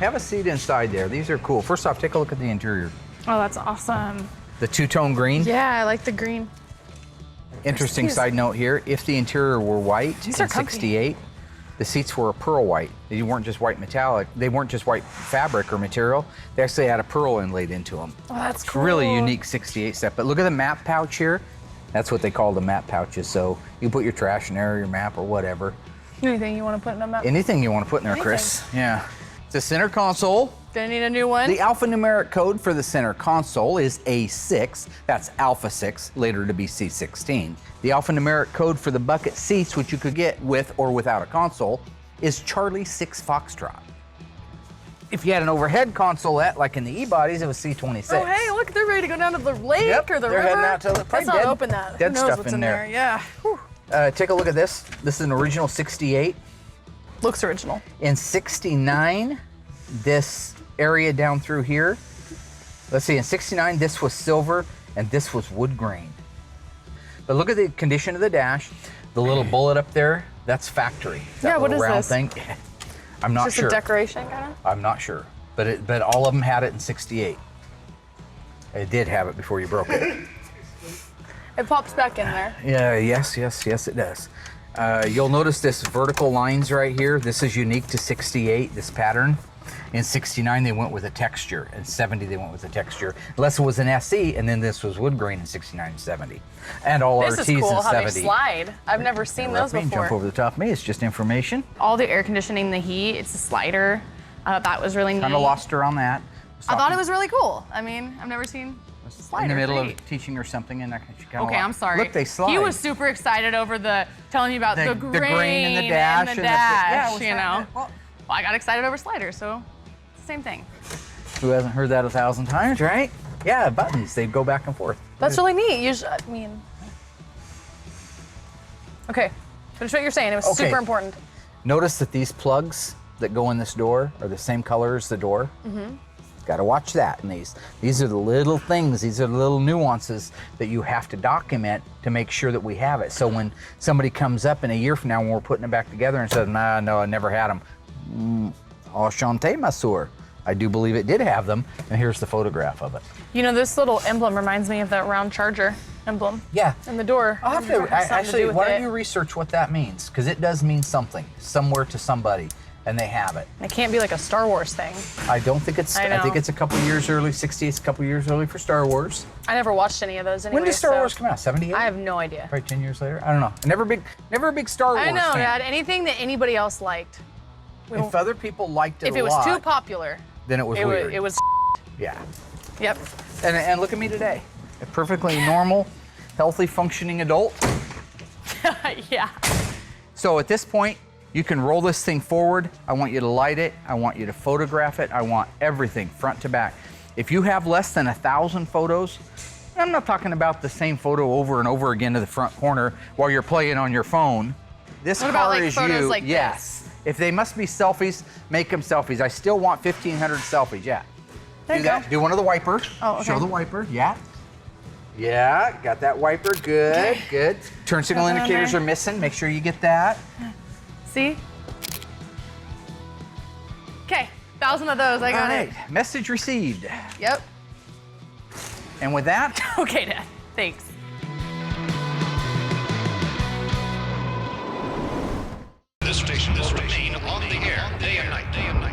have a seat inside there. These are cool. First off, take a look at the interior. Oh, that's awesome. The two-tone green. Yeah, I like the green. Interesting side note here, if the interior were white in are comfy. 68, the seats were a pearl white. They weren't just white metallic. They weren't just white fabric or material. They actually had a pearl inlaid into them. Oh, that's cool. Really unique 68 step. But look at the map pouch here. That's what they call the map pouches. So you put your trash in there, your map or whatever. Anything you want to put in a map? Anything you want to put in there, Chris. Yeah. The center console. Gonna need a new one. The alphanumeric code for the center console is A6. That's Alpha 6, later to be C16. The alphanumeric code for the bucket seats, which you could get with or without a console, is Charlie 6 Foxtrot. If you had an overhead consolette, like in the E-bodies, it was C26. Oh, hey, look, they're ready to go down to the lake or the they're river. heading out to the Let's not open that. Dead Who knows stuff what's in there. Yeah. Whew. Take a look at this. This is an original 68. Looks original. In 69, this area down through here, let's see, in 69, this was silver and this was wood grain. But look at the condition of the dash. The little bullet up there, that's factory. That what little is round this? thing. I'm not Just sure. a decoration, kind of? I'm not sure. But all of them had it in 68. It did have it before you broke it. It pops back in there. Yeah, yes, it does. You'll notice this vertical lines right here. This is unique to 68, this pattern. In 69, they went with a texture. In 70, they went with a texture. Unless it was an SE, and then this was wood grain in 69 and 70. And all This RTs is cool in how 70. they slide. I've never seen those Jump before. over the top of me, it's just information. All the air conditioning, the heat, it's a slider. That was really neat. Kind of lost her on that. I thought it was really cool. I mean, I've never seen a slider. in the middle Great. of teaching her something, and she kind of Okay, I'm sorry. Look, they slide. He was super excited over telling me about the grain and the dash. and the dash, you know. Well, I got excited over sliders, so it's the same thing. Who hasn't heard that 1,000 times, right? Yeah, buttons, they go back and forth. That's really neat. Okay, finish what you're saying. It was super important. Notice that these plugs that go in this door are the same color as the door. Mm-hmm. Got to watch that. And these are the little things, these are the little nuances that you have to document to make sure that we have it. So when somebody comes up in a year from now when we're putting it back together and says, nah, no, I never had them. Enchanté, monsieur. I do believe it did have them, and here's the photograph of it. You know, this little emblem reminds me of that round charger emblem. Yeah. In the door. I'll have to, actually, why don't you research what that means? Because it does mean something, somewhere to somebody, and they have it. It can't be like a Star Wars thing. I don't think it's, I think it's a couple years early, 68's a couple years early for Star Wars. I never watched any of those anyway. When did Star Wars come out, 78? I have no idea. Probably 10 years later? I don't know. Never a big Star Wars I know, fan. Dad. Anything that anybody else liked. If other people liked it if it was too popular, then it was weird. It was. Yeah. Yep. And look at me today. A perfectly normal, healthy, functioning adult. Yeah. So at this point, you can roll this thing forward. I want you to light it. I want you to photograph it. I want everything front to back. If you have less than 1,000 photos, I'm not talking about the same photo over and over again to the front corner while you're playing on your phone. This What car about, like, is photos you. like Yes. If they must be selfies, make them selfies. I still want 1,500 selfies, yeah. There Do you that. go. Do one of the wipers. Oh, okay. Show the wiper, yeah. Yeah, got that wiper, good, good. Turn signal Got that on indicators there. are missing, make sure you get that. See? Okay, 1,000 of those. I got All it. right, message received. Yep. And with that, Okay, Dad. Thanks. This station will remain on the air day and night.